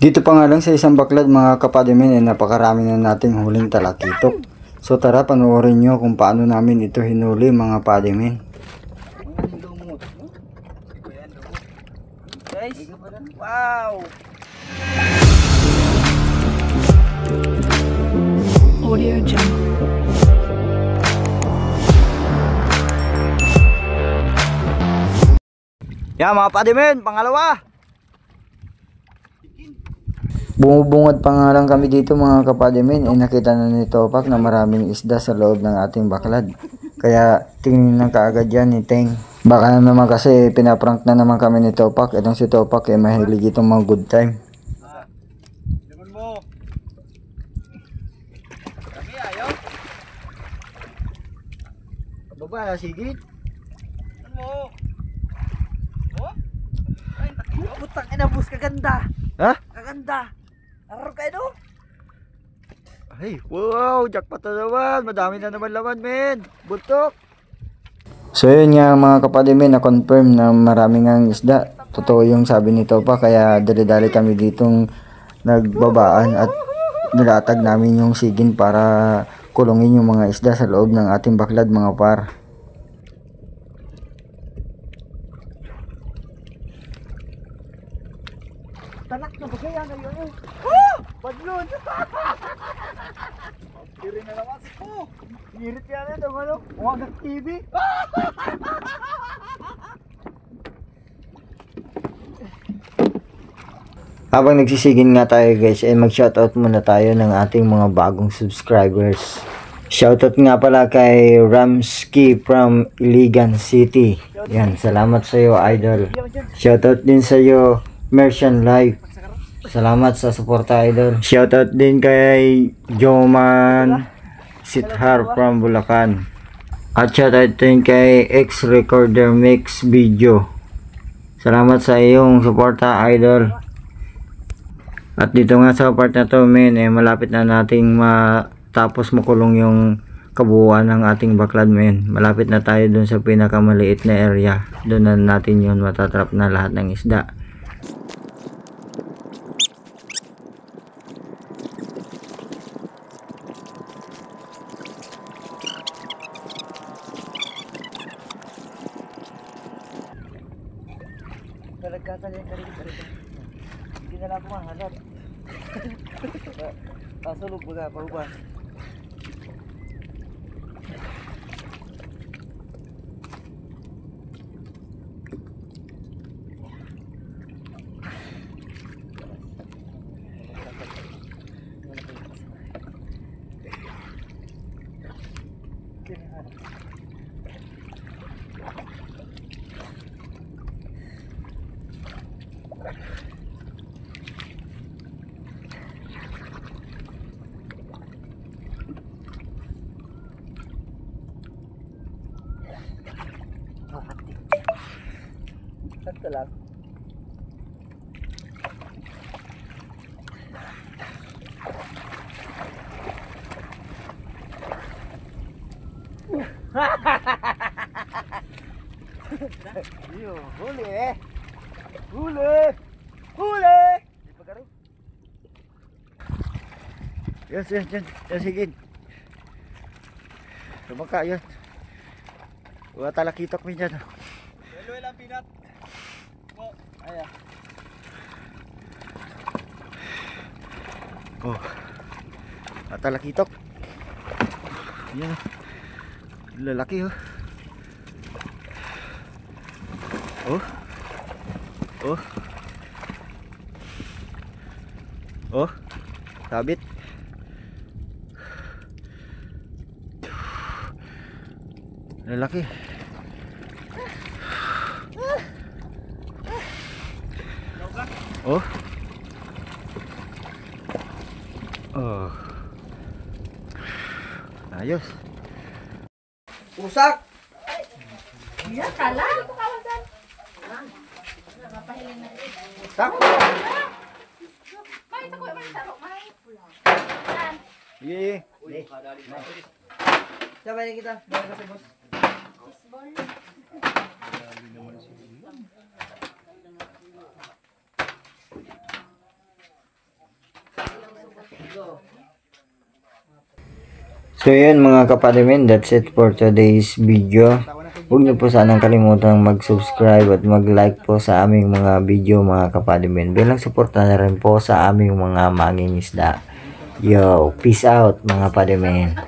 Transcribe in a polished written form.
Dito pa nga lang sa isang baklad mga kapadimin, napakarami na nating huling talakitok. So tara, panoorin nyo kung paano namin ito hinuli mga padimin. Guys, wow! Audio Jungle. Yan mga padimin, pangalawa! Bumubungad pa nga lang kami dito mga kapadimin, nakita na ni Topak na maraming isda sa loob ng ating baklad. Kaya tingin lang kaagad yan ni Teng. Baka naman kasi pinaprank na naman kami ni Topak. Itong si Topak mahilig itong mga good time. Laman mo! Kami ayaw? Baba, sigit. Laman mo! Oh? Ay, nakikita. Butang ina, bus, kaganda! Ha? Kaganda! Araw kayo no? Ay, wow, jackpot na naman. Madami na naman laman, men. Buntok. So yun nga mga kapadimin, na-confirm na maraming ang isda. Totoo yung sabi ni Topa, kaya dali-dali kami ditong nagbabaan at nilatag namin yung sigin para kulungin yung mga isda sa loob ng ating baklad mga par. Tanak na ba kaya ngayon eh? Badlon! Kiri na naman si Po! Ngirit yan ito, ano? Wagak TV! Habang nagsisigin nga tayo guys, ay mag-shoutout muna tayo ng ating mga bagong subscribers. Shoutout nga pala kay Ramsky from Iligan City. Yan, salamat sa iyo idol. Shoutout din sa iyo Merchant Life. Salamat sa suporta idol. Shoutout din kay Joman Sithar from Bulacan. At shoutout din kay X Recorder Mix Video. Salamat sa iyong suporta idol. At dito nga sa part na to men, malapit na nating matapos makulong yung kabuuan ng ating baklad men. Malapit na tayo dun sa pinakamaliit na area. Doon na natin yun matatrap na lahat ng isda. Hindi na lang pumahanap. Pasulog mo na, paubas. Sakto lang. Huli eh. Huli. Huli. Yes, yes, yes. Yes, sige. Lumaka yun. Wala talakitok mo dyan. Hello lang pinat. Oh, ayan. Oh. Talakitok. Yan. Lalaki oh. Oh. Oh. Oh. Sabit. Lalaki. Oh. Oh. Ayos. Usak. Ya, kala ako kawasan. Tak. May sa ko may sarok may. Iya. Sabay kita. Balik sa boss. Baseball. So yun mga kapadimin, that's it for today's video. Huwag niyo po sanang kalimutang mag-subscribe at mag-like po sa aming mga video mga kapadimin. Bilang suporta na rin po sa aming mga mangingisda. Yo, peace out mga padimin.